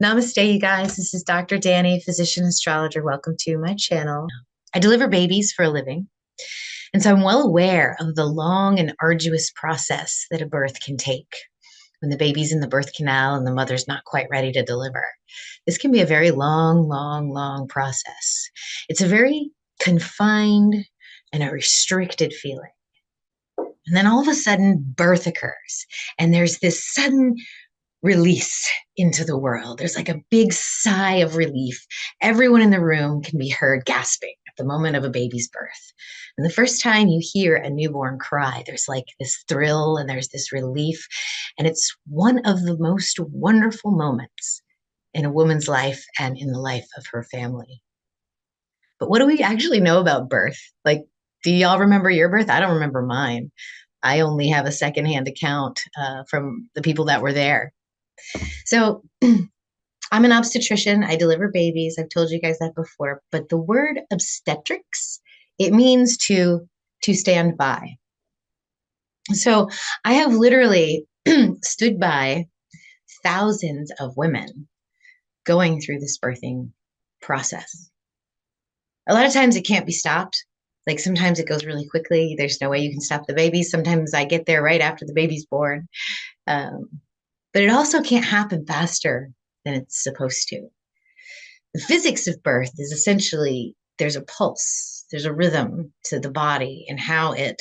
Namaste, you guys. This is Dr. Dani, physician astrologer. Welcome to my channel. I deliver babies for a living, and so I'm well aware of the long and arduous process that a birth can take when the baby's in the birth canal and the mother's not quite ready to deliver. This can be a very long process. It's a very confined and a restricted feeling. And then all of a sudden, birth occurs, and there's this sudden release into the world. There's like a big sigh of relief. Everyone in the room can be heard gasping at the moment of a baby's birth. And the first time you hear a newborn cry, there's like this thrill and there's this relief. And it's one of the most wonderful moments in a woman's life and in the life of her family. But what do we actually know about birth? Like, do y'all remember your birth? I don't remember mine. I only have a secondhand account from the people that were there. So I'm an obstetrician. I deliver babies. I've told you guys that before. But the word obstetrics, it means to stand by. So I have literally stood by thousands of women going through this birthing process. A lot of times it can't be stopped. Like sometimes it goes really quickly. There's no way you can stop the baby. Sometimes I get there right after the baby's born. But it also can't happen faster than it's supposed to. The physics of birth is essentially there's a pulse, there's a rhythm to the body and how it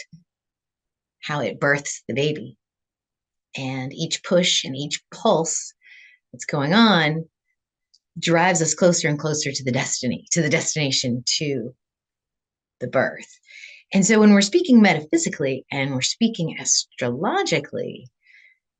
births the baby. And each push and each pulse that's going on drives us closer and closer to the destination, to the birth. And so when we're speaking metaphysically and we're speaking astrologically,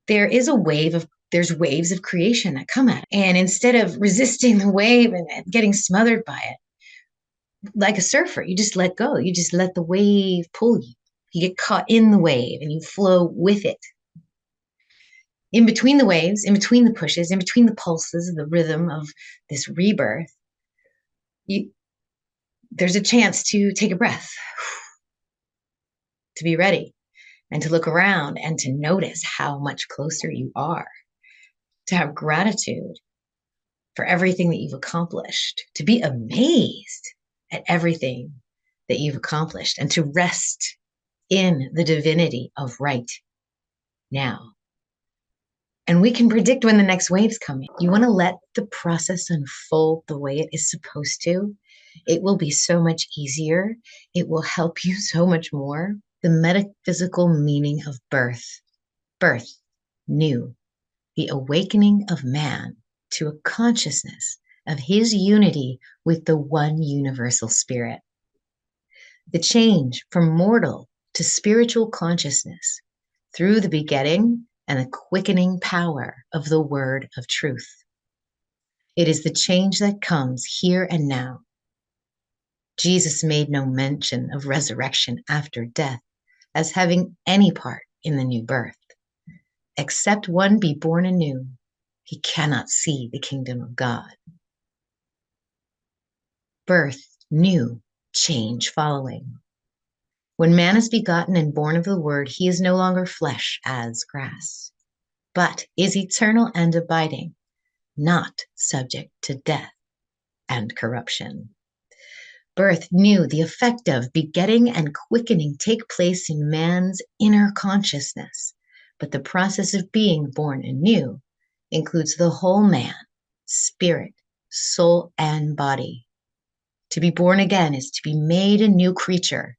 there's waves of creation that come at it. And instead of resisting the wave and getting smothered by it, like a surfer, you just let go. You just let the wave pull you. You get caught in the wave and you flow with it. In between the waves, in between the pushes, in between the pulses, the rhythm of this rebirth, there's a chance to take a breath, to be ready, and to look around and to notice how much closer you are, to have gratitude for everything that you've accomplished, to be amazed at everything that you've accomplished, and to rest in the divinity of right now. And we can predict when the next wave's coming. You want to let the process unfold the way it is supposed to. It will be so much easier. It will help you so much more. The metaphysical meaning of birth. Birth, new. The awakening of man to a consciousness of his unity with the one universal spirit. The change from mortal to spiritual consciousness through the begetting and the quickening power of the word of truth. It is the change that comes here and now. Jesus made no mention of resurrection after death as having any part in the new birth. Except one be born anew, he cannot see the kingdom of God. Birth, new, change following. When man is begotten and born of the word, he is no longer flesh as grass, but is eternal and abiding, not subject to death and corruption. Birth, new, the effect of begetting and quickening take place in man's inner consciousness, but the process of being born anew includes the whole man, spirit, soul, and body. To be born again is to be made a new creature,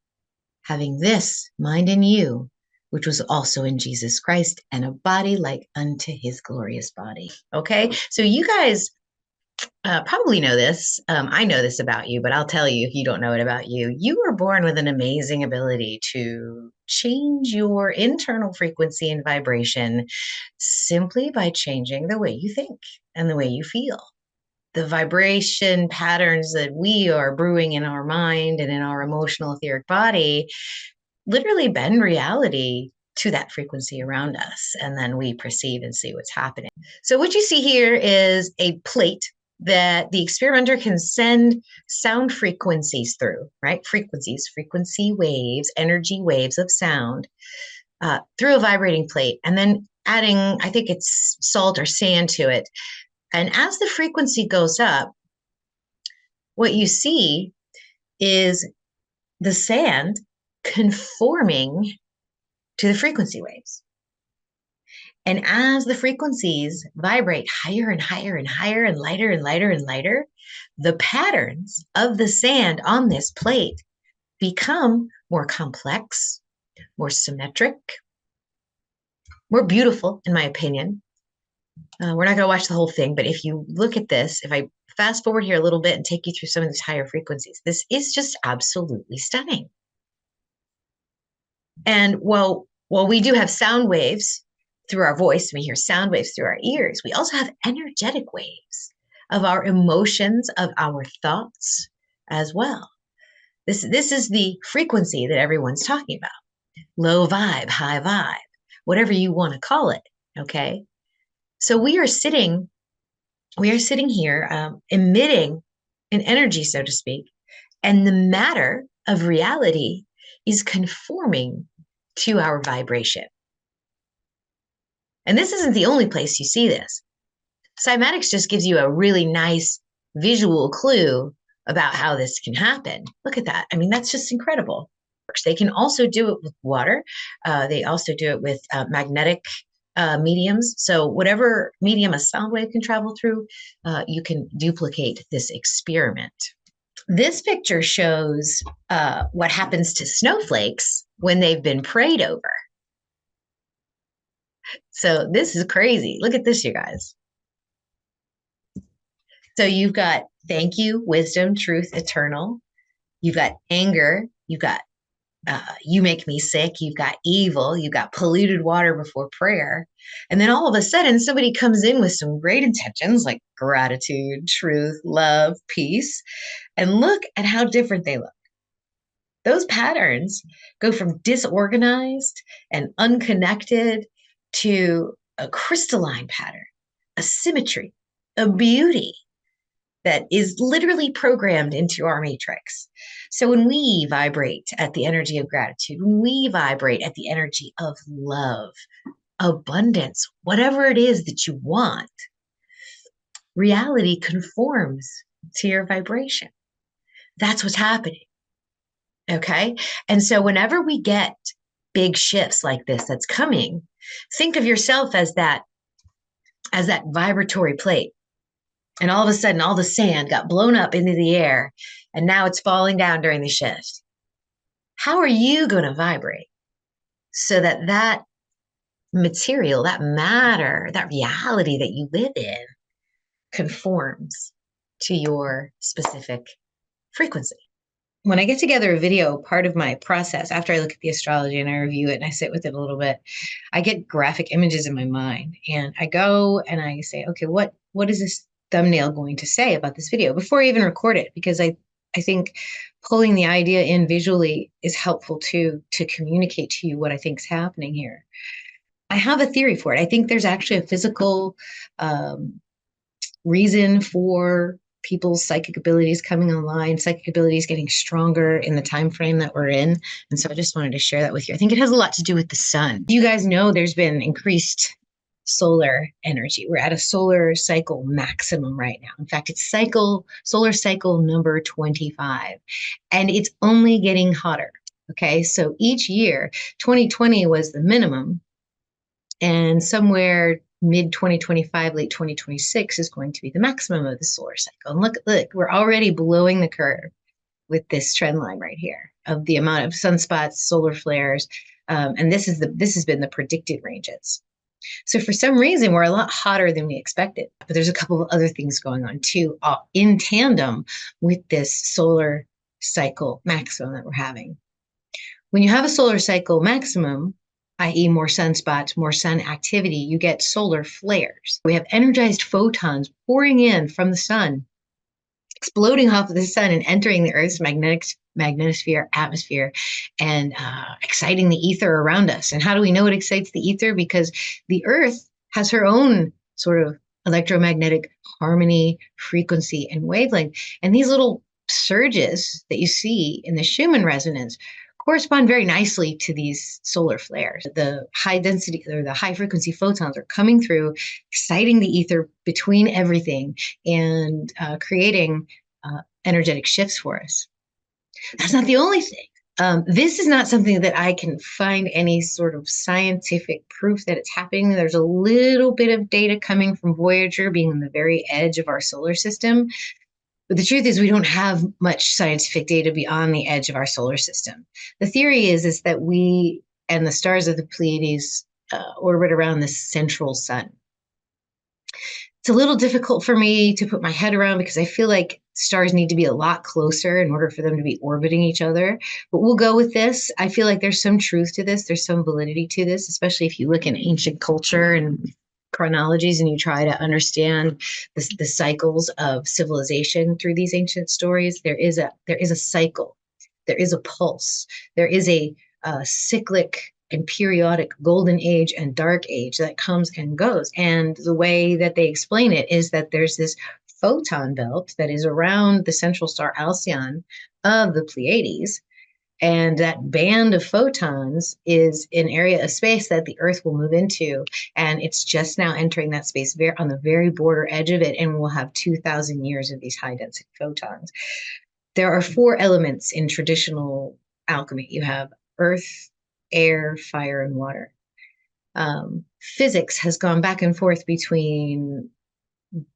having this mind in you, which was also in Jesus Christ, and a body like unto his glorious body. Okay, so you guys probably know this. I know this about you, but I'll tell you if you don't know it about you. You were born with an amazing ability to change your internal frequency and vibration simply by changing the way you think and the way you feel. The vibration patterns that we are brewing in our mind and in our emotional etheric body literally bend reality to that frequency around us. And then we perceive and see what's happening. So what you see here is a plate that the experimenter can send sound frequencies through, right? Frequency waves, energy waves of sound through a vibrating plate, and then adding, I think it's salt or sand to it. And as the frequency goes up, what you see is the sand conforming to the frequency waves. And as the frequencies vibrate higher and higher and higher and lighter and lighter and lighter, the patterns of the sand on this plate become more complex, more symmetric, more beautiful, in my opinion. We're not going to watch the whole thing, but if you look at this, if I fast forward here a little bit and take you through some of these higher frequencies, this is just absolutely stunning. And while we do have sound waves through our voice, we hear sound waves through our ears, we also have energetic waves of our emotions, of our thoughts as well. This is the frequency that everyone's talking about. Low vibe, high vibe, whatever you want to call it. Okay. So we are sitting here emitting an energy, so to speak, and the matter of reality is conforming to our vibration. And this isn't the only place you see this. Cymatics just gives you a really nice visual clue about how this can happen. Look at that. I mean, that's just incredible. They can also do it with water. They also do it with magnetic mediums. So whatever medium a sound wave can travel through, you can duplicate this experiment. This picture shows what happens to snowflakes when they've been prayed over. So this is crazy. Look at this, you guys. So you've got thank you, wisdom, truth, eternal. You've got anger. You've got you make me sick. You've got evil. You've got polluted water before prayer. And then all of a sudden, somebody comes in with some great intentions like gratitude, truth, love, peace. And look at how different they look. Those patterns go from disorganized and unconnected to a crystalline pattern, a symmetry, a beauty that is literally programmed into our matrix. So when we vibrate at the energy of gratitude, when we vibrate at the energy of love, abundance, whatever it is that you want, reality conforms to your vibration. That's what's happening. Okay. And so whenever we get big shifts like this that's coming, think of yourself as that vibratory plate. And all of a sudden, all the sand got blown up into the air, and now it's falling down during the shift. How are you going to vibrate so that that material, that matter, that reality that you live in conforms to your specific frequency? When I get together a video, part of my process, after I look at the astrology and I review it and I sit with it a little bit, I get graphic images in my mind. And I go and I say, okay, what is this thumbnail going to say about this video before I even record it? Because I think pulling the idea in visually is helpful to communicate to you what I think is happening here. I have a theory for it. I think there's actually a physical reason for people's psychic abilities coming online, psychic abilities getting stronger in the time frame that we're in. And so I just wanted to share that with you. I think it has a lot to do with the sun. You guys know there's been increased solar energy. We're at a solar cycle maximum right now. In fact, it's solar cycle number 25, and it's only getting hotter. Okay, so each year, 2020 was the minimum, and somewhere mid 2025, late 2026 is going to be the maximum of the solar cycle. And look, we're already blowing the curve with this trend line right here of the amount of sunspots, solar flares, and this has been the predicted ranges. So for some reason, we're a lot hotter than we expected. But there's a couple of other things going on too, in tandem with this solar cycle maximum that we're having. When you have a solar cycle maximum, i.e. more sunspots, more sun activity, you get solar flares. We have energized photons pouring in from the sun, exploding off of the sun and entering the Earth's magnetosphere atmosphere and exciting the ether around us. And how do we know it excites the ether? Because the Earth has her own sort of electromagnetic harmony, frequency, and wavelength. And these little surges that you see in the Schumann resonance correspond very nicely to these solar flares. The high density or the high frequency photons are coming through, exciting the ether between everything and creating energetic shifts for us. That's not the only thing. This is not something that I can find any sort of scientific proof that it's happening. There's a little bit of data coming from Voyager being on the very edge of our solar system. But the truth is, we don't have much scientific data beyond the edge of our solar system. The theory is that we and the stars of the Pleiades orbit around this central sun. It's a little difficult for me to put my head around because I feel like stars need to be a lot closer in order for them to be orbiting each other. But we'll go with this. I feel like there's some truth to this. There's some validity to this, especially if you look in ancient culture and chronologies and you try to understand the cycles of civilization through these ancient stories. There is a cycle. There is a pulse. There is a cyclic and periodic golden age and dark age that comes and goes. And the way that they explain it is that there's this photon belt that is around the central star Alcyon of the Pleiades. And that band of photons is an area of space that the Earth will move into. And it's just now entering that space on the very border edge of it. And we'll have 2,000 years of these high density photons. There are 4 elements in traditional alchemy. You have earth, air, fire, and water. Physics has gone back and forth between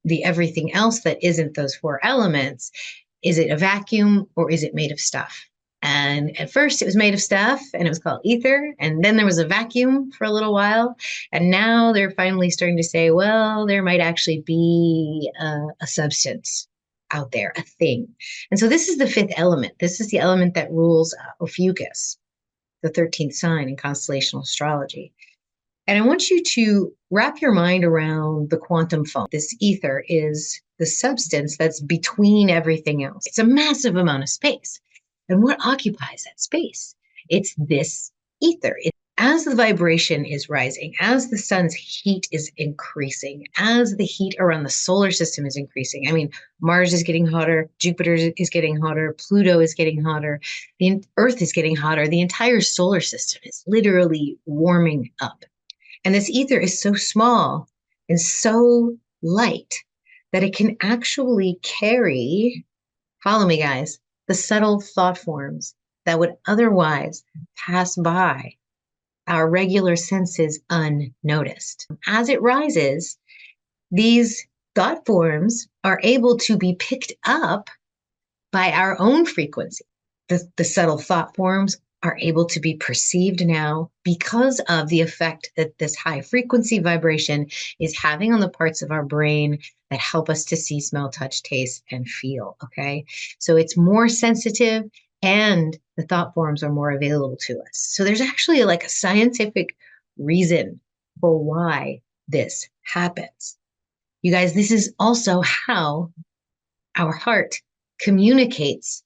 the everything else that isn't those 4 elements. Is it a vacuum or is it made of stuff? And at first it was made of stuff and it was called ether. And then there was a vacuum for a little while. And now they're finally starting to say, well, there might actually be a substance out there, a thing. And so this is the 5th element. This is the element that rules Ophiuchus, the 13th sign in constellational astrology. And I want you to wrap your mind around the quantum foam. This ether is the substance that's between everything else. It's a massive amount of space. And what occupies that space? It's this ether. As the vibration is rising, as the sun's heat is increasing, as the heat around the solar system is increasing, I mean, Mars is getting hotter, Jupiter is getting hotter, Pluto is getting hotter, the Earth is getting hotter, the entire solar system is literally warming up. And this ether is so small and so light that it can actually carry, follow me guys, the subtle thought forms that would otherwise pass by our regular senses unnoticed. As it rises, these thought forms are able to be picked up by our own frequency. The subtle thought forms are able to be perceived now because of the effect that this high frequency vibration is having on the parts of our brain that help us to see, smell, touch, taste, and feel, okay? So it's more sensitive and the thought forms are more available to us. So there's actually like a scientific reason for why this happens. You guys, this is also how our heart communicates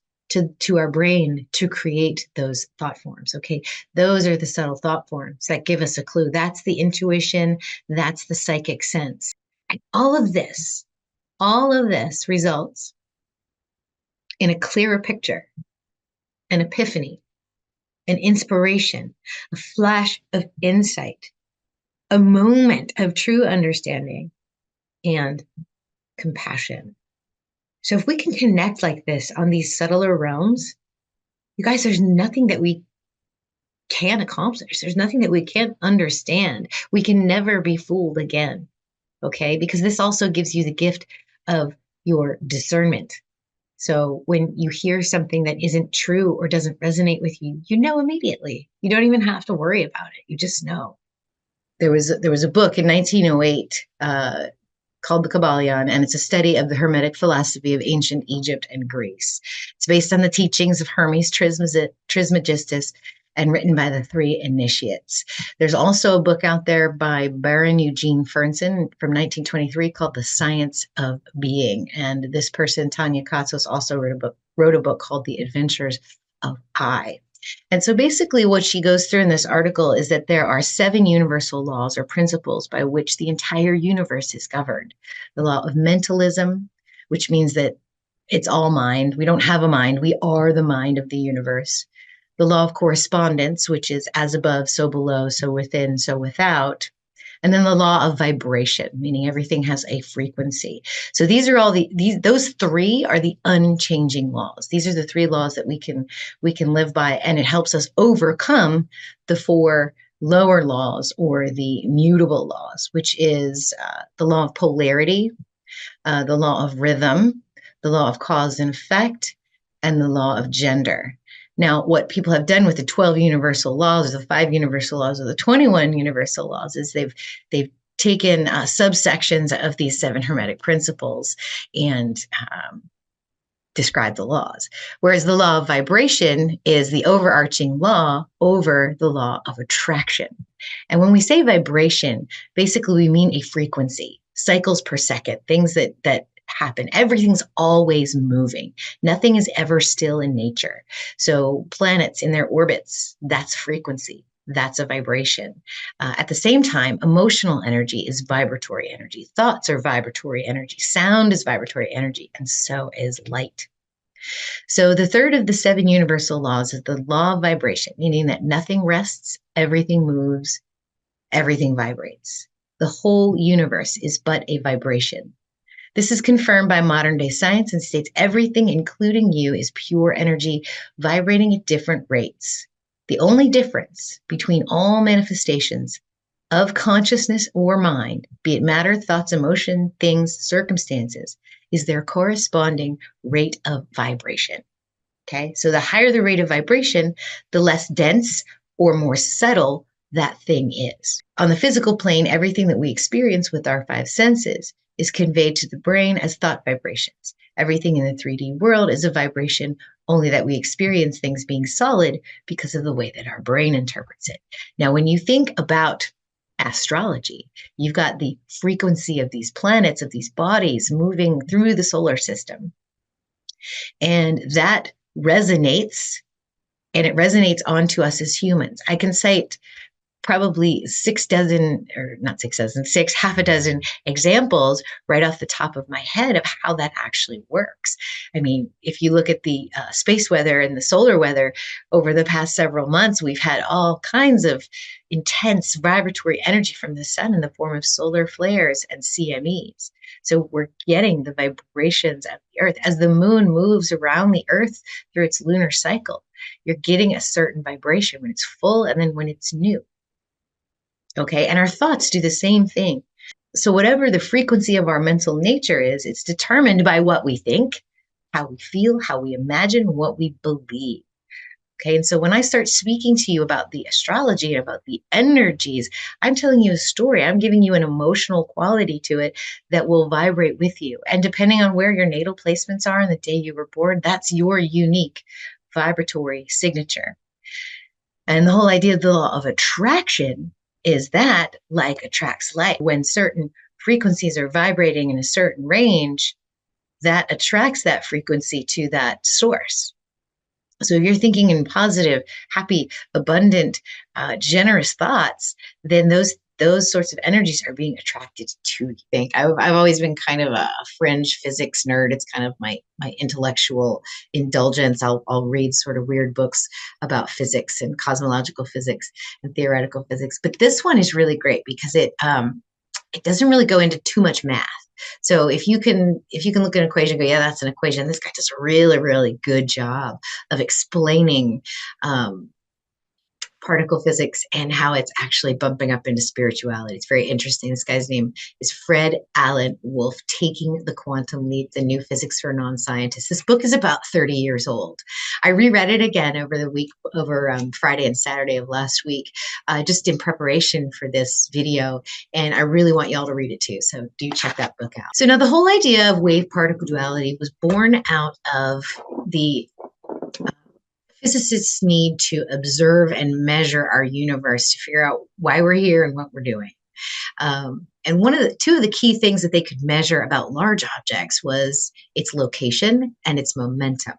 to our brain to create those thought forms, okay? Those are the subtle thought forms that give us a clue. That's the intuition, that's the psychic sense. And all of this results in a clearer picture, an epiphany, an inspiration, a flash of insight, a moment of true understanding, and compassion. So if we can connect like this on these subtler realms, you guys, there's nothing that we can't accomplish. There's nothing that we can't understand. We can never be fooled again, okay? Because this also gives you the gift of your discernment. So when you hear something that isn't true or doesn't resonate with you, you know immediately. You don't even have to worry about it. You just know. There was a book in 1908 called the Kybalion, and it's a study of the Hermetic philosophy of ancient Egypt and Greece. It's based on the teachings of Hermes Trismegistus and written by the 3 initiates. There's also a book out there by Baron Eugene Fernson from 1923 called The Science of Being. And this person, Tanya Katsos, also wrote a book called The Adventures of I. And so basically what she goes through in this article is that there are 7 universal laws or principles by which the entire universe is governed. The law of mentalism, which means that it's all mind. We don't have a mind. We are the mind of the universe. the law of correspondence, which is as above, so below, so within, so without, and then the law of vibration, meaning everything has a frequency. So these are all those three are the unchanging laws. These are the three laws that we can live by, and it helps us overcome the four lower laws or the mutable laws, which is the law of polarity, the law of rhythm, the law of cause and effect, and the law of gender. Now, what people have done with the 12 universal laws, or the 5 universal laws, or the 21 universal laws, is they've taken subsections of these 7 hermetic principles and describe the laws. Whereas the law of vibration is the overarching law over the law of attraction. And when we say vibration, basically we mean a frequency, cycles per second, things that happen. Everything's always moving. Nothing is ever still in nature. So planets in their orbits, that's frequency. That's a vibration. At the same time, emotional energy is vibratory energy. Thoughts are vibratory energy. Sound is vibratory energy, and so is light. So the third of the 7 universal laws is the law of vibration, meaning that nothing rests, everything moves, everything vibrates. The whole universe is but a vibration. This is confirmed by modern day science and states everything, including you, is pure energy vibrating at different rates. The only difference between all manifestations of consciousness or mind, be it matter, thoughts, emotion, things, circumstances, is their corresponding rate of vibration. Okay, so the higher the rate of vibration, the less dense or more subtle that thing is. On the physical plane, everything that we experience with our 5 senses is conveyed to the brain as thought vibrations. Everything in the 3D world is a vibration, only that we experience things being solid because of the way that our brain interprets it. Now, when you think about astrology, you've got the frequency of these planets, of these bodies moving through the solar system. And that resonates, and it resonates onto us as humans. I can cite probably 6 dozen, or not 6 dozen, 6, half a dozen examples right off the top of my head of how that actually works. I mean, if you look at the space weather and the solar weather over the past several months, we've had all kinds of intense vibratory energy from the sun in the form of solar flares and CMEs. So we're getting the vibrations of the earth as the moon moves around the earth through its lunar cycle. You're getting a certain vibration when it's full and then when it's new. Okay, and our thoughts do the same thing. So whatever the frequency of our mental nature is, it's determined by what we think, how we feel, how we imagine, what we believe. Okay, and so when I start speaking to you about the astrology and about the energies, I'm telling you a story. I'm giving you an emotional quality to it that will vibrate with you. And depending on where your natal placements are and the day you were born, that's your unique vibratory signature. And the whole idea of the law of attraction is that like attracts like. When certain frequencies are vibrating in a certain range, that attracts that frequency to that source. So if you're thinking in positive, happy, abundant, generous thoughts, then those sorts of energies are being attracted to you. I've always been kind of a fringe physics nerd. It's kind of my intellectual indulgence. I'll read sort of weird books about physics and cosmological physics and theoretical physics. But this one is really great because it doesn't really go into too much math. So if you can look at an equation and go, yeah, that's an equation. This guy does a really, really good job of explaining particle physics and how it's actually bumping up into spirituality. It's very interesting. This guy's name is Fred Alan Wolf, Taking the Quantum Leap, The New Physics for Non-Scientists. This book is about 30 years old. I reread it again over the week, over Friday and Saturday of last week, just in preparation for this video. And I really want y'all to read it too. So do check that book out. So now the whole idea of wave particle duality was born out of the physicists need to observe and measure our universe to figure out why we're here and what we're doing. And two of the key things that they could measure about large objects was its location and its momentum.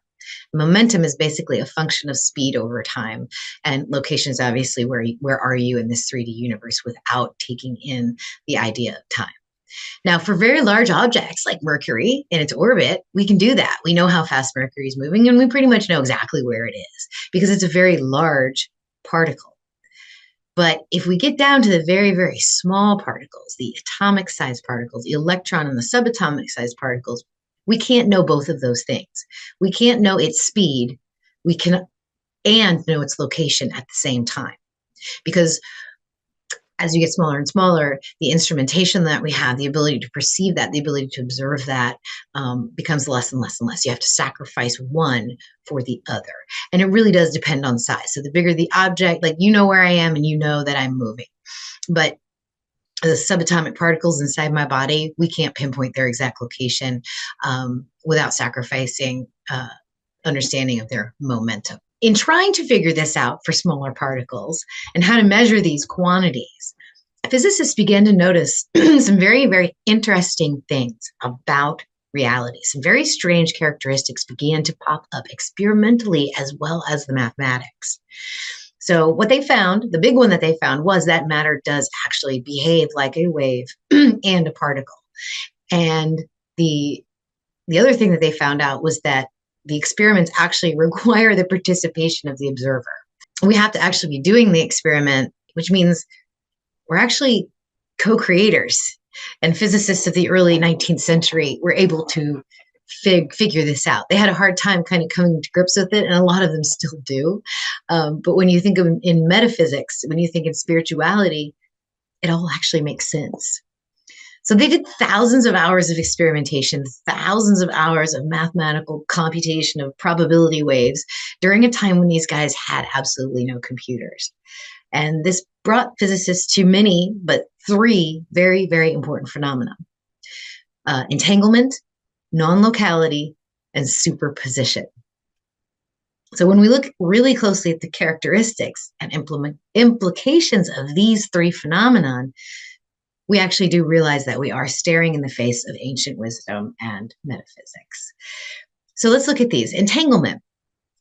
Momentum is basically a function of speed over time, and location is obviously where are you in this 3D universe without taking in the idea of time. Now, for very large objects like Mercury in its orbit, we can do that. We know how fast Mercury is moving, and we pretty much know exactly where it is because it's a very large particle. But if we get down to the very, very small particles, the atomic sized particles, the electron and the subatomic sized particles, we can't know both of those things. We can't know its speed. We can and know its location at the same time. Because as you get smaller and smaller, the instrumentation that we have, the ability to perceive that, the ability to observe that becomes less and less and less. You have to sacrifice one for the other. And it really does depend on size. So the bigger the object, like you know where I am and you know that I'm moving. But the subatomic particles inside my body, we can't pinpoint their exact location without sacrificing understanding of their momentum. In trying to figure this out for smaller particles and how to measure these quantities, physicists began to notice some very, very interesting things about reality. Some very strange characteristics began to pop up experimentally as well as the mathematics. So what they found, the big one that they found, was that matter does actually behave like a wave and a particle. And the other thing that they found out was that the experiments actually require the participation of the observer. We have to actually be doing the experiment, which means we're actually co-creators. And physicists of the early 19th century were able to figure this out. They had a hard time kind of coming to grips with it, and a lot of them still do. But when you think of in metaphysics, when you think in spirituality, it all actually makes sense. So they did thousands of hours of experimentation, thousands of hours of mathematical computation of probability waves during a time when these guys had absolutely no computers. And this brought physicists to many, but three very, very important phenomena: entanglement, non-locality, and superposition. So when we look really closely at the characteristics and implications of these three phenomena, we actually do realize that we are staring in the face of ancient wisdom and metaphysics. So let's look at these. Entanglement.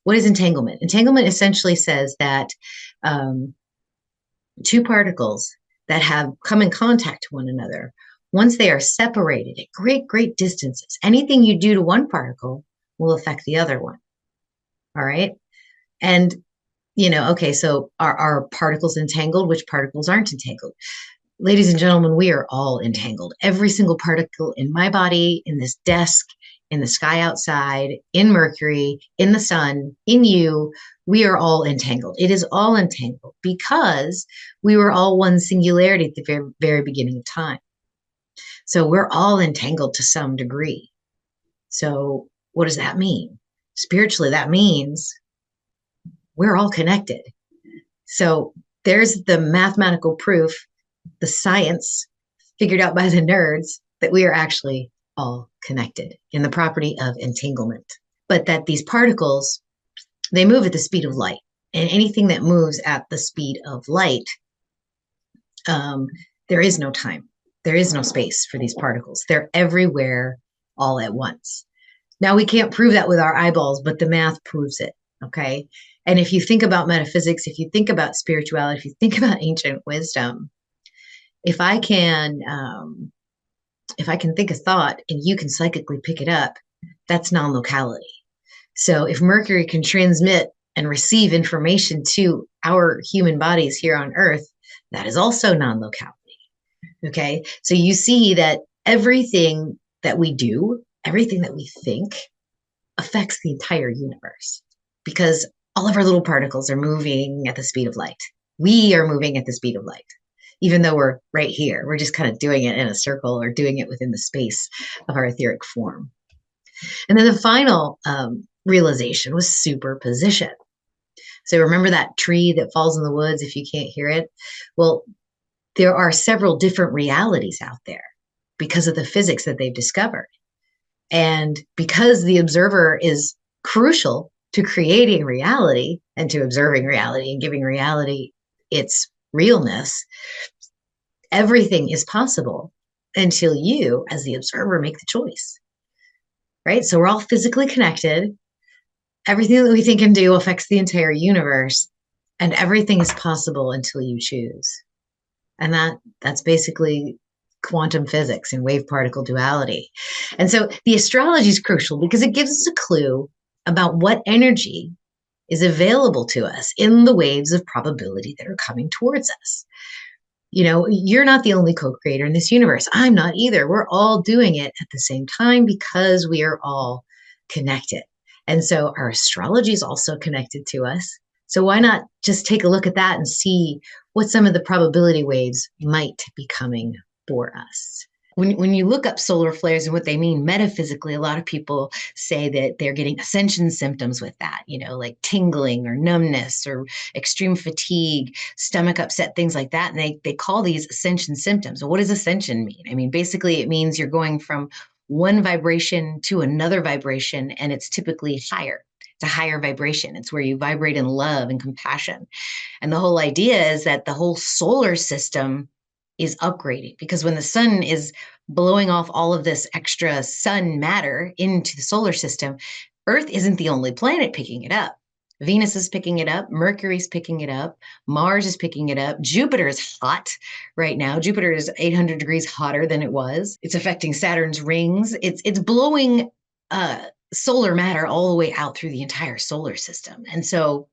What is entanglement? Entanglement essentially says that two particles that have come in contact to one another, once they are separated at great, great distances, anything you do to one particle will affect the other one. All right? And, okay, so are particles entangled? Which particles aren't entangled? Ladies and gentlemen, we are all entangled. Every single particle in my body, in this desk, in the sky outside, in Mercury, in the sun, in you, we are all entangled. It is all entangled because we were all one singularity at the very, very beginning of time. So we're all entangled to some degree. So what does that mean? Spiritually, that means we're all connected. So there's the mathematical proof, the science figured out by the nerds, that we are actually all connected in the property of entanglement. But that these particles, they move at the speed of light. And anything that moves at the speed of light, there is no time. There is no space for these particles. They're everywhere all at once. Now, we can't prove that with our eyeballs, but the math proves it, okay? And if you think about metaphysics, if you think about spirituality, if you think about ancient wisdom, if I can think a thought and you can psychically pick it up, that's non-locality. So if Mercury can transmit and receive information to our human bodies here on Earth, that is also non-locality. Okay, so you see that everything that we do, everything that we think, affects the entire universe because all of our little particles are moving at the speed of light. We are moving at the speed of light. Even though we're right here, we're just kind of doing it in a circle or doing it within the space of our etheric form. And then the final realization was superposition. So remember that tree that falls in the woods if you can't hear it? Well, there are several different realities out there because of the physics that they've discovered. And because the observer is crucial to creating reality and to observing reality and giving reality its realness, everything is possible until you, as the observer, make the choice, right? So we're all physically connected. Everything that we think and do affects the entire universe, and everything is possible until you choose. And that's basically quantum physics and wave particle duality. And so the astrology is crucial because it gives us a clue about what energy is available to us in the waves of probability that are coming towards us. You know, you're not the only co-creator in this universe. I'm not either. We're all doing it at the same time because we are all connected. And so our astrology is also connected to us. So why not just take a look at that and see what some of the probability waves might be coming for us? When you look up solar flares and what they mean metaphysically, a lot of people say that they're getting ascension symptoms with that, you know, like tingling or numbness or extreme fatigue, stomach upset, things like that. And they call these ascension symptoms. Well, what does ascension mean? I mean, basically, it means you're going from one vibration to another vibration, and it's typically higher. It's a higher vibration. It's where you vibrate in love and compassion. And the whole idea is that the whole solar system is upgrading because when the sun is blowing off all of this extra sun matter into the solar system, Earth isn't the only planet picking it up. Venus is picking it up, Mercury's picking it up, Mars is picking it up, Jupiter is hot right now. Jupiter is 800 degrees hotter than it was. It's affecting Saturn's rings. It's blowing solar matter all the way out through the entire solar system. And so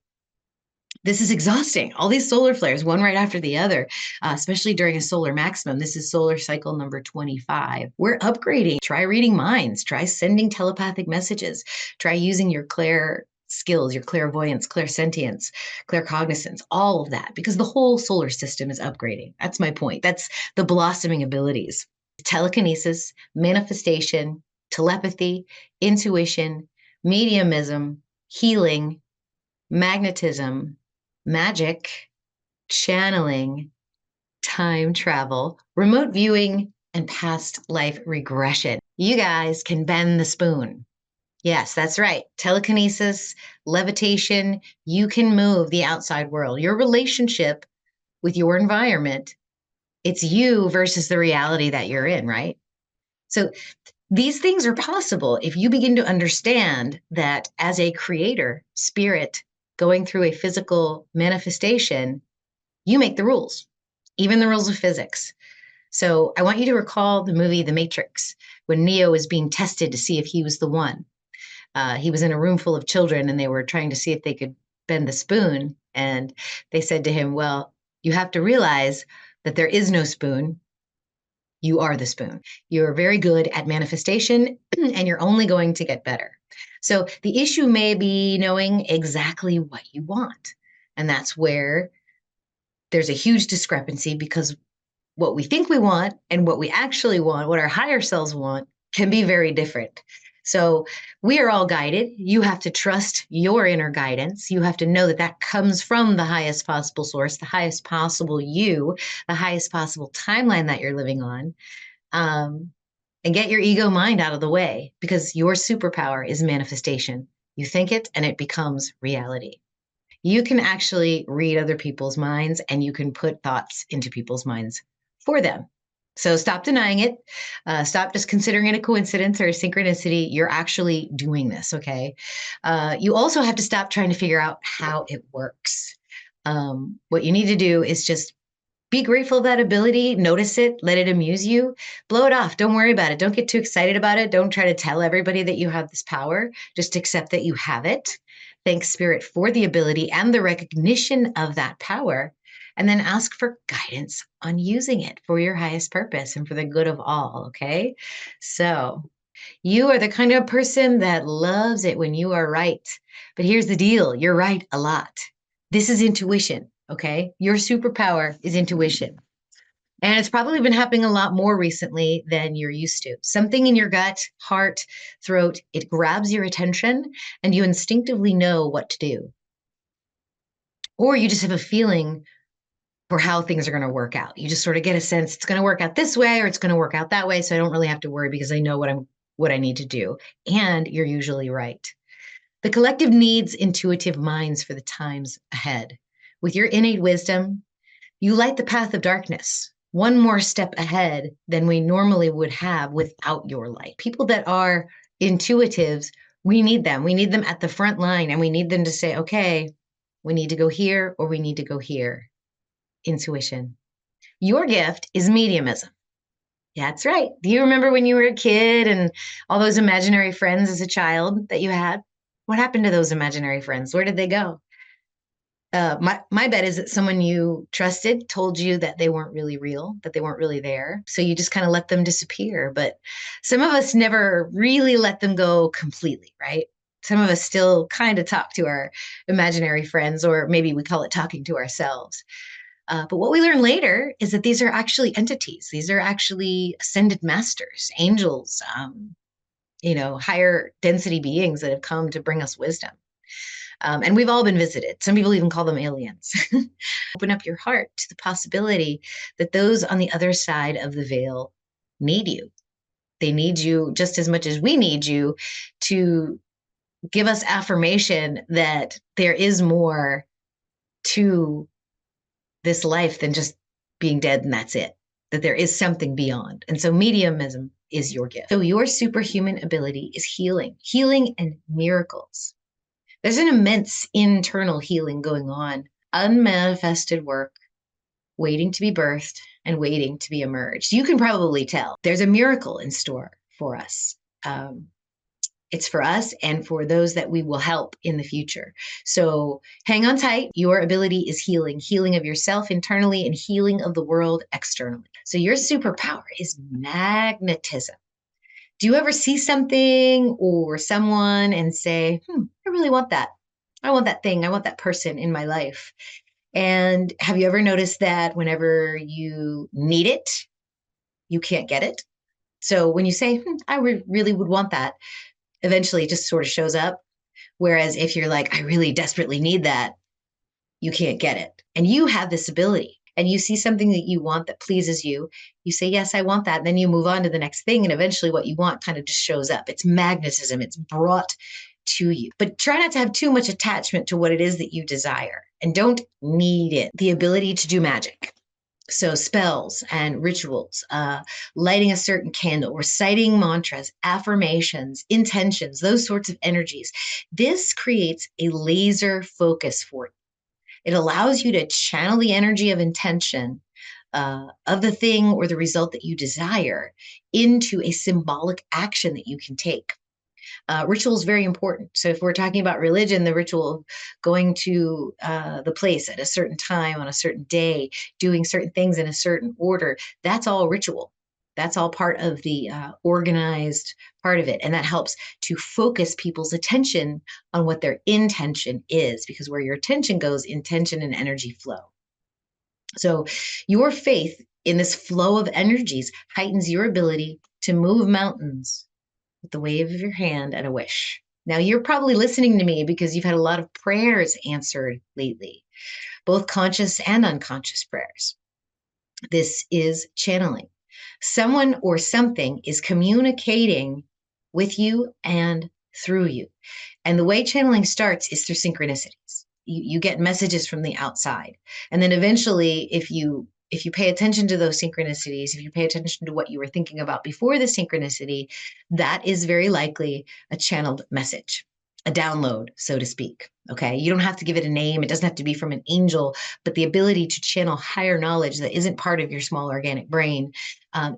this is exhausting. All these solar flares, one right after the other, especially during a solar maximum. This is solar cycle number 25. We're upgrading. Try reading minds. Try sending telepathic messages. Try using your clair skills, your clairvoyance, clairsentience, claircognizance, all of that, because the whole solar system is upgrading. That's my point. That's the blossoming abilities. Telekinesis, manifestation, telepathy, intuition, mediumism, healing, magnetism, magic, channeling, time travel, remote viewing, and past life regression. You guys can bend the spoon. Yes, that's right. Telekinesis, levitation, you can move the outside world. Your relationship with your environment, it's you versus the reality that you're in, right? So these things are possible if you begin to understand that as a creator, spirit, going through a physical manifestation, you make the rules, even the rules of physics. So I want you to recall the movie The Matrix, when Neo was being tested to see if he was the one. He was in a room full of children and they were trying to see if they could bend the spoon. And they said to him, well, you have to realize that there is no spoon. You are the spoon. You're very good at manifestation and you're only going to get better. So the issue may be knowing exactly what you want. And that's where there's a huge discrepancy because what we think we want and what we actually want, what our higher selves want, can be very different. So we are all guided. You have to trust your inner guidance. You have to know that that comes from the highest possible source, the highest possible you, the highest possible timeline that you're living on. And get your ego mind out of the way because your superpower is manifestation. You think it and it becomes reality. You can actually read other people's minds and you can put thoughts into people's minds for them. So stop denying it. Stop just considering it a coincidence or a synchronicity. You're actually doing this, okay? You also have to stop trying to figure out how it works. What you need to do is just be grateful of that ability, notice it, let it amuse you, blow it off. Don't worry about it. Don't get too excited about it. Don't try to tell everybody that you have this power. Just accept that you have it. Thank Spirit for the ability and the recognition of that power. And then ask for guidance on using it for your highest purpose and for the good of all. Okay. So you are the kind of person that loves it when you are right. But here's the deal, you're right a lot. This is intuition. Okay. Your superpower is intuition. And it's probably been happening a lot more recently than you're used to. Something in your gut, heart, throat, it grabs your attention and you instinctively know what to do. Or you just have a feeling for how things are going to work out. You just sort of get a sense it's going to work out this way or it's going to work out that way. So I don't really have to worry because I know what I need to do. And you're usually right. The collective needs intuitive minds for the times ahead. With your innate wisdom, you light the path of darkness, one more step ahead than we normally would have without your light. People that are intuitives, we need them. We need them at the front line and we need them to say, okay, we need to go here or we need to go here. Intuition. Your gift is mediumism. That's right. Do you remember when you were a kid and all those imaginary friends as a child that you had? What happened to those imaginary friends? Where did they go? My bet is that someone you trusted told you that they weren't really real, that they weren't really there. So you just kind of let them disappear. But some of us never really let them go completely, right? Some of us still kind of talk to our imaginary friends, or maybe we call it talking to ourselves. But what we learn later is that these are actually entities. These are actually ascended masters, angels, higher density beings that have come to bring us wisdom. And we've all been visited. Some people even call them aliens. Open up your heart to the possibility that those on the other side of the veil need you. They need you just as much as we need you to give us affirmation that there is more to this life than just being dead and that's it, that there is something beyond. And so mediumism is your gift. So your superhuman ability is healing and miracles. There's an immense internal healing going on, unmanifested work, waiting to be birthed and waiting to be emerged. You can probably tell there's a miracle in store for us. It's for us and for those that we will help in the future. So hang on tight. Your ability is healing of yourself internally and healing of the world externally. So your superpower is magnetism. Do you ever see something or someone and say, I really want that. I want that thing. I want that person in my life. And have you ever noticed that whenever you need it, you can't get it? So when you say, I really would want that, eventually it just sort of shows up. Whereas if you're like, I really desperately need that, you can't get it. And you have this ability and you see something that you want that pleases you. You say, yes, I want that. And then you move on to the next thing. And eventually what you want kind of just shows up. It's magnetism. It's brought to you. But try not to have too much attachment to what it is that you desire and don't need it. The ability to do magic. So spells and rituals, lighting a certain candle, reciting mantras, affirmations, intentions, those sorts of energies. This creates a laser focus for you. It allows you to channel the energy of intention of the thing or the result that you desire into a symbolic action that you can take. Ritual is very important. So if we're talking about religion, the ritual of going to the place at a certain time on a certain day, doing certain things in a certain order, that's all ritual. That's all part of the organized part of it. And that helps to focus people's attention on what their intention is, because where your attention goes, intention and energy flow. So your faith in this flow of energies heightens your ability to move mountains with the wave of your hand and a wish. Now, you're probably listening to me because you've had a lot of prayers answered lately, both conscious and unconscious prayers. This is channeling. Someone or something is communicating with you and through you. And the way channeling starts is through synchronicities. You get messages from the outside. And then eventually, if you pay attention to those synchronicities, if you pay attention to what you were thinking about before the synchronicity, that is very likely a channeled message, a download, so to speak. Okay. You don't have to give it a name. It doesn't have to be from an angel, but the ability to channel higher knowledge that isn't part of your small organic brain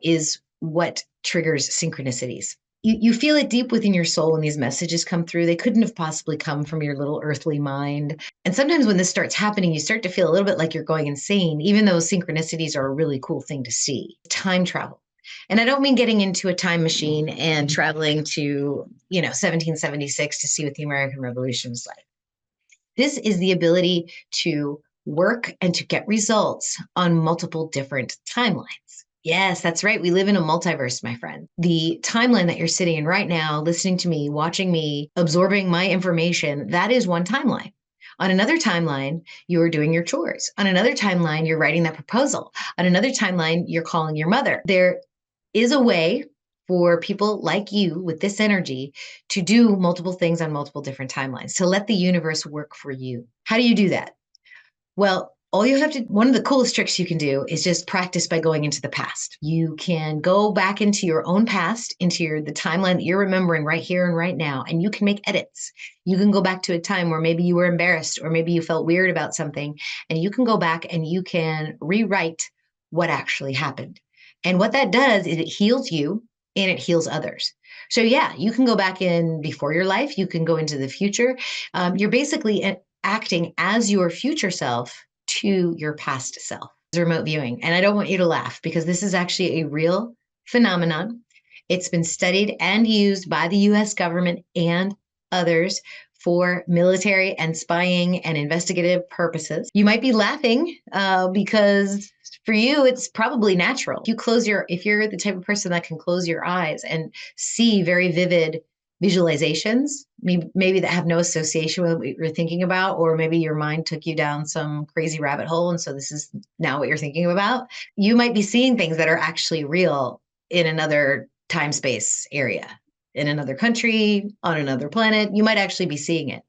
is what triggers synchronicities. You feel it deep within your soul when these messages come through. They couldn't have possibly come from your little earthly mind. And sometimes when this starts happening, you start to feel a little bit like you're going insane, even though synchronicities are a really cool thing to see. Time travel. And I don't mean getting into a time machine and traveling to, 1776 to see what the American Revolution was like. This is the ability to work and to get results on multiple different timelines. Yes, that's right. We live in a multiverse, my friend. The timeline that you're sitting in right now, listening to me, watching me, absorbing my information, that is one timeline. On another timeline, you're doing your chores. On another timeline, you're writing that proposal. On another timeline, you're calling your mother. There is a way for people like you with this energy to do multiple things on multiple different timelines, to let the universe work for you. How do you do that? Well, all you have to, one of the coolest tricks you can do is just practice by going into the past. You can go back into your own past, into the timeline that you're remembering right here and right now, and you can make edits. You can go back to a time where maybe you were embarrassed or maybe you felt weird about something, and you can go back and you can rewrite what actually happened. And what that does is it heals you and it heals others. So, yeah, you can go back in before your life, you can go into the future. You're basically acting as your future self to your past self. Remote viewing. And I don't want you to laugh because this is actually a real phenomenon. It's been studied and used by the US government and others for military and spying and investigative purposes. You might be laughing because for you, it's probably natural. If you're the type of person that can close your eyes and see very vivid visualizations, maybe that have no association with what you're thinking about, or maybe your mind took you down some crazy rabbit hole. And so this is now what you're thinking about. You might be seeing things that are actually real in another time space area, in another country, on another planet. You might actually be seeing it.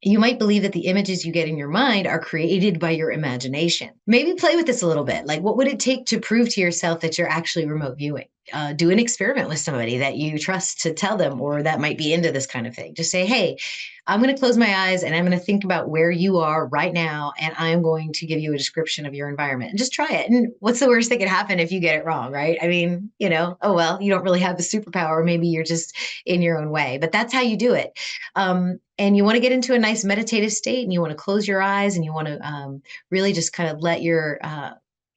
You might believe that the images you get in your mind are created by your imagination. Maybe play with this a little bit. Like, what would it take to prove to yourself that you're actually remote viewing? Do an experiment with somebody that you trust to tell them, or that might be into this kind of thing. Just say, hey, I'm going to close my eyes and I'm going to think about where you are right now. And I'm going to give you a description of your environment, and just try it. And what's the worst that could happen if you get it wrong, right? I mean, oh, well, you don't really have the superpower. Maybe you're just in your own way, but that's how you do it. And you want to get into a nice meditative state, and you want to close your eyes, and you want to really just kind of let your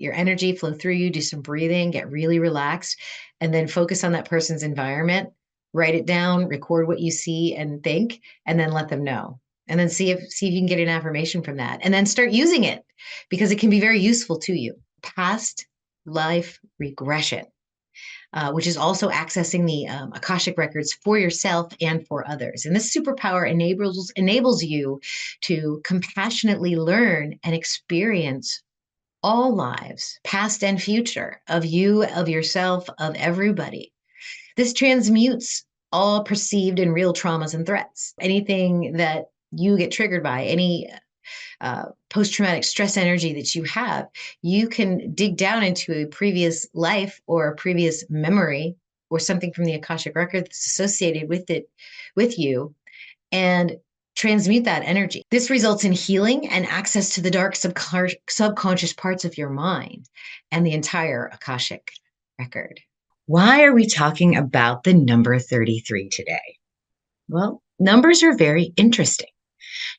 energy flow through you, do some breathing, get really relaxed, and then focus on that person's environment. Write it down, record what you see and think, and then let them know. And then see if you can get an affirmation from that, and then start using it because it can be very useful to you. Past life regression. Which is also accessing the Akashic records for yourself and for others. And this superpower enables you to compassionately learn and experience all lives, past and future, of you, of yourself, of everybody. This transmutes all perceived and real traumas and threats. Anything that you get triggered by, any post-traumatic stress energy that you have, you can dig down into a previous life or a previous memory or something from the Akashic record that's associated with you, and transmute that energy. This results in healing and access to the dark subconscious parts of your mind and the entire Akashic record. Why are we talking about the number 33 today? Well, numbers are very interesting.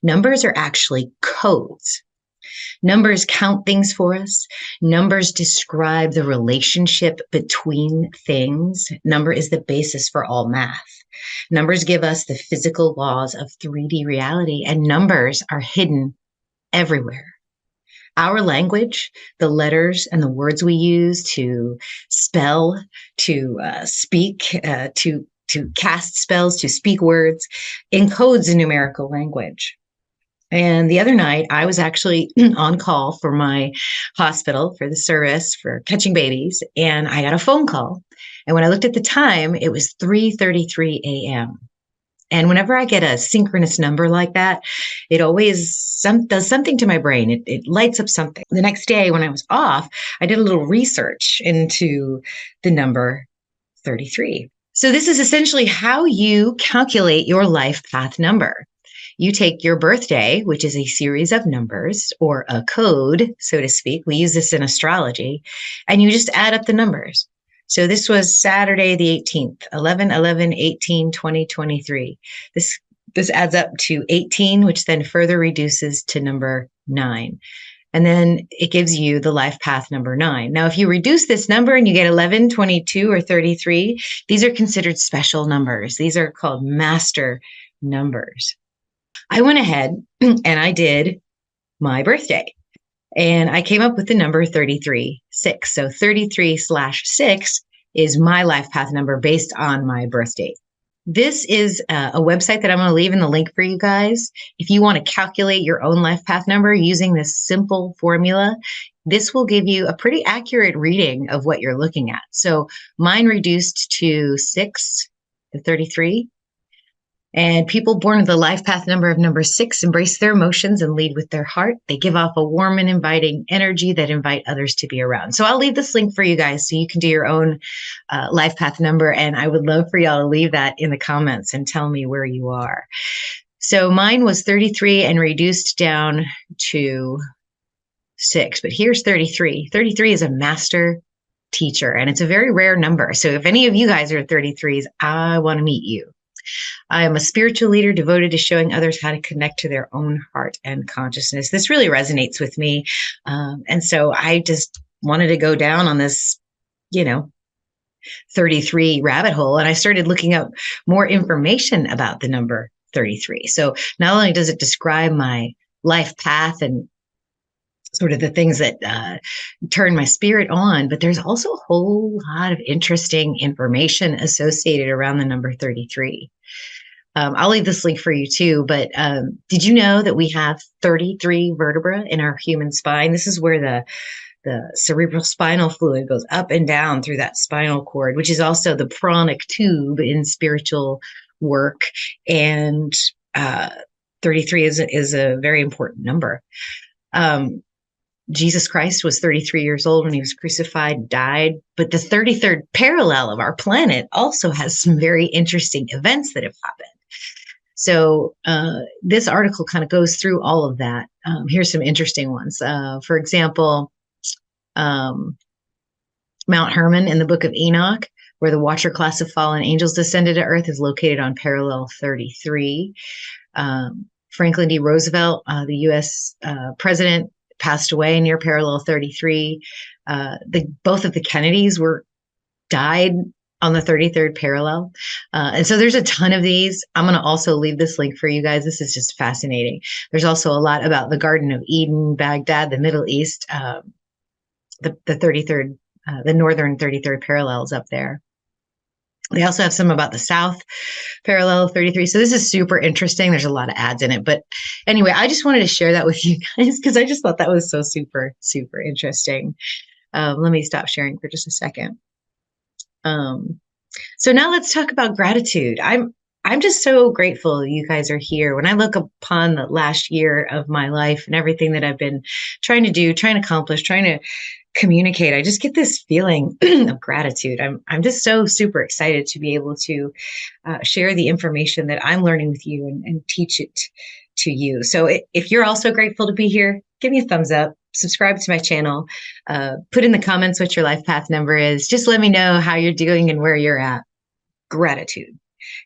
Numbers are actually codes. Numbers count things for us. Numbers describe the relationship between things. Number is the basis for all math. Numbers give us the physical laws of 3D reality, and numbers are hidden everywhere. Our language, the letters and the words we use to spell, to speak, to cast spells, to speak words, encodes a numerical language. And the other night, I was actually on call for my hospital for the service for catching babies, and I got a phone call. And when I looked at the time, it was 3:33 a.m. And whenever I get a synchronous number like that, it always does something to my brain. It lights up something. The next day, when I was off, I did a little research into the number 33. So this is essentially how you calculate your life path number. You take your birthday, which is a series of numbers or a code, so to speak. We use this in astrology, and you just add up the numbers. So this was Saturday the 18th, 11/11/18/2023. This adds up to 18, which then further reduces to number 9. And then it gives you the life path number 9. Now, if you reduce this number and you get 11, 22, or 33, these are considered special numbers. These are called master numbers. I went ahead and I did my birthday, and I came up with the number 33/6. So 33/6 is my life path number based on my birth date. This is a website that I'm going to leave in the link for you guys. If you want to calculate your own life path number using this simple formula, this will give you a pretty accurate reading of what you're looking at. So mine reduced to 6 to 33. And people born with the life path number of number 6 embrace their emotions and lead with their heart. They give off a warm and inviting energy that invite others to be around. So I'll leave this link for you guys so you can do your own life path number. And I would love for y'all to leave that in the comments and tell me where you are. So mine was 33 and reduced down to 6. But here's 33. 33 is a master teacher, and it's a very rare number. So if any of you guys are 33s, I want to meet you. I am a spiritual leader devoted to showing others how to connect to their own heart and consciousness. This really resonates with me. And so I just wanted to go down on this, 33 rabbit hole. And I started looking up more information about the number 33. So not only does it describe my life path and sort of the things that turn my spirit on, but there's also a whole lot of interesting information associated around the number 33. I'll leave this link for you too, but did you know that we have 33 vertebrae in our human spine? This is where the cerebral spinal fluid goes up and down through that spinal cord, which is also the pranic tube in spiritual work. And 33 is a very important number. Jesus Christ was 33 years old when he was crucified, died. But the 33rd parallel of our planet also has some very interesting events that have happened. So this article kind of goes through all of that. Here's some interesting ones. For example, Mount Hermon in the Book of Enoch, where the Watcher class of fallen angels descended to Earth, is located on parallel 33. Franklin D. Roosevelt, the U.S. president, passed away near parallel 33. Both of the Kennedys died on the 33rd parallel. And so there's a ton of these. I'm going to also leave this link for you guys. This is just fascinating. There's also a lot about the Garden of Eden, Baghdad, the Middle East, the 33rd, the northern 33rd parallels up there. They also have some about the South parallel 33. So this is super interesting. There's a lot of ads in it. But anyway, I just wanted to share that with you guys because I just thought that was so super, super interesting. Let me stop sharing for just a second. So now let's talk about gratitude. I'm just so grateful you guys are here. When I look upon the last year of my life and everything that I've been trying to do, trying to accomplish, trying to communicate, I just get this feeling of gratitude. I'm just so super excited to be able to share the information that I'm learning with you and teach it to you. So if you're also grateful to be here, give me a thumbs up, subscribe to my channel, put in the comments what your life path number is. Just let me know how you're doing and where you're at. Gratitude.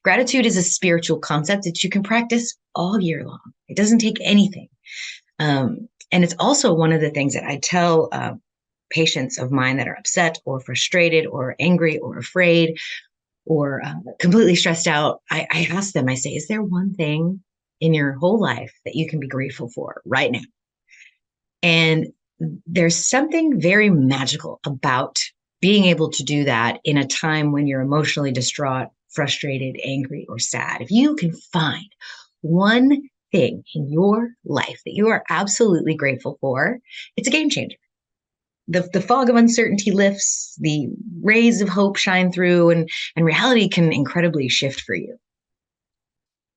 Gratitude is a spiritual concept that you can practice all year long. It doesn't take anything. And it's also one of the things that I tell patients of mine that are upset or frustrated or angry or afraid or completely stressed out. I ask them, I say, is there one thing in your whole life that you can be grateful for right now? And there's something very magical about being able to do that in a time when you're emotionally distraught, frustrated, angry, or sad. If you can find one thing in your life that you are absolutely grateful for, it's a game changer. The fog of uncertainty lifts, the rays of hope shine through, and reality can incredibly shift for you.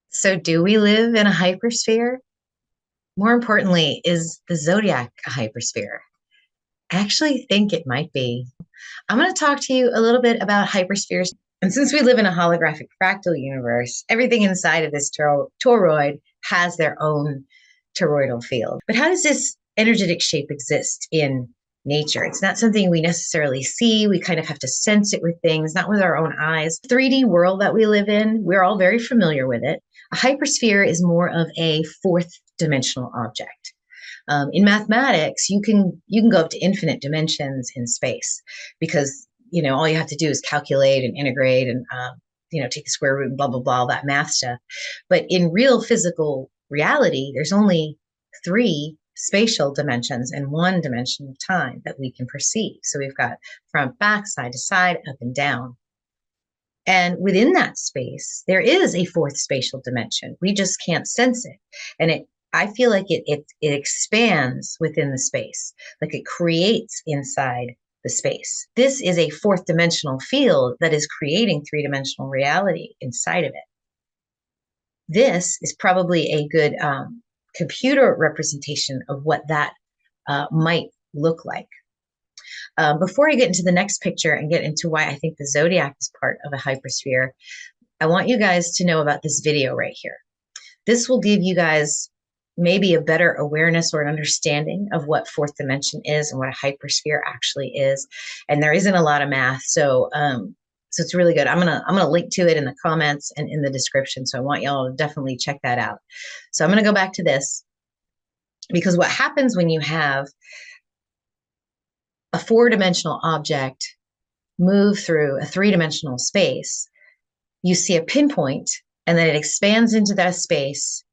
So do we live in a hypersphere? More importantly, is the zodiac a hypersphere? I actually think it might be. I'm going to talk to you a little bit about hyperspheres. And since we live in a holographic fractal universe, everything inside of this toroid has their own toroidal field. But how does this energetic shape exist in nature? It's not something we necessarily see. We kind of have to sense it with things, not with our own eyes. 3D world that we live in, we're all very familiar with it. A hypersphere is more of a fourth dimensional object. In mathematics, you can go up to infinite dimensions in space because, all you have to do is calculate and integrate and, take the square root and blah, blah, blah, all that math stuff. But in real physical reality, there's only 3 spatial dimensions and 1 dimension of time that we can perceive. So we've got front, back, side to side, up and down. And within that space, there is a 4th spatial dimension. We just can't sense it. And I feel like it expands within the space, like it creates inside the space. This is a 4th dimensional field that is creating 3-dimensional reality inside of it. This is probably a good computer representation of what that might look like. Before I get into the next picture and get into why I think the zodiac is part of a hypersphere, I want you guys to know about this video right here. This will give you guys maybe a better awareness or an understanding of what fourth dimension is and what a hypersphere actually is. And there isn't a lot of math, so it's really good. I'm gonna link to it in the comments and in the description. So I want y'all to definitely check that out. So I'm gonna go back to this, because what happens when you have a four-dimensional object move through a three-dimensional space, you see a pinpoint, and then it expands into that space,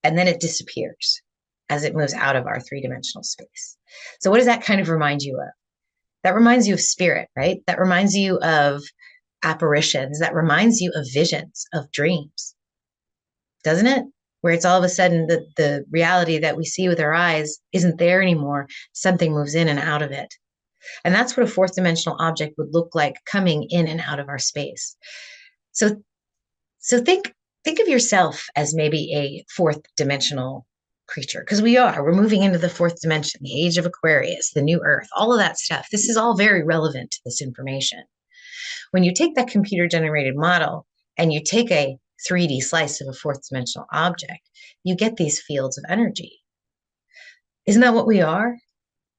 and then it disappears as it moves out of our three-dimensional space. So what does that kind of remind you of? That reminds you of spirit, right? That reminds you of apparitions. That reminds you of visions, of dreams, doesn't it? Where it's all of a sudden the reality that we see with our eyes isn't there anymore. Something moves in and out of it. And that's what a fourth dimensional object would look like, coming in and out of our space. So think of yourself as maybe a fourth dimensional creature, because we're moving into the fourth dimension, the age of Aquarius, the new earth, all of that stuff. This is all very relevant to this information. When you take that computer generated model and you take a 3D slice of a fourth dimensional object, you get these fields of energy. Isn't that what we are?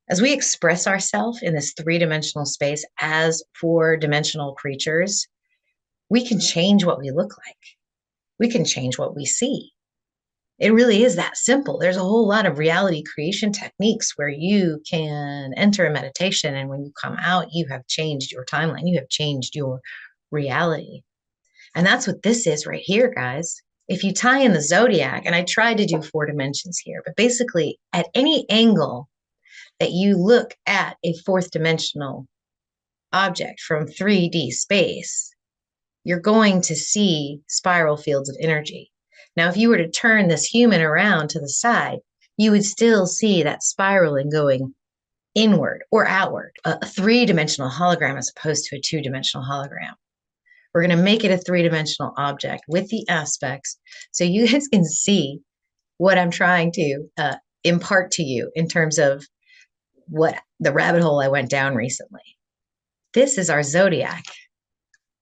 As we express ourselves in this three-dimensional space as four-dimensional creatures, we can change what we look like. We can change what we see. It really is that simple. There's a whole lot of reality creation techniques where you can enter a meditation, and when you come out, you have changed your timeline. You have changed your reality. And that's what this is right here, guys. If you tie in the zodiac, and I tried to do 4 dimensions here, but basically at any angle that you look at a fourth dimensional object from 3D space, you're going to see spiral fields of energy. Now, if you were to turn this human around to the side, you would still see that spiraling going inward or outward, a three-dimensional hologram as opposed to a two-dimensional hologram. We're going to make it a three-dimensional object with the aspects so you guys can see what I'm trying to impart to you in terms of what the rabbit hole I went down recently. This is our zodiac.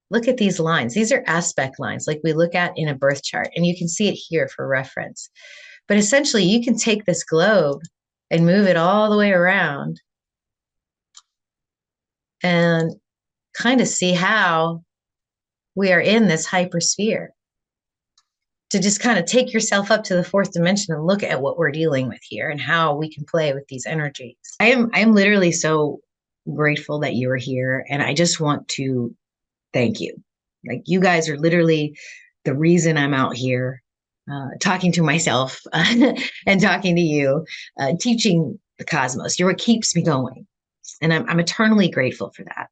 Look at these lines. These are aspect lines like we look at in a birth chart, and you can see it here for reference. But essentially, you can take this globe and move it all the way around and kind of see how we are in this hypersphere. To just kind of take yourself up to the fourth dimension and look at what we're dealing with here and how we can play with these energies. I am literally so grateful that you are here, and I just want to thank you. Like, you guys are literally the reason I'm out here talking to myself and talking to you, teaching the cosmos. You're what keeps me going. And I'm eternally grateful for that.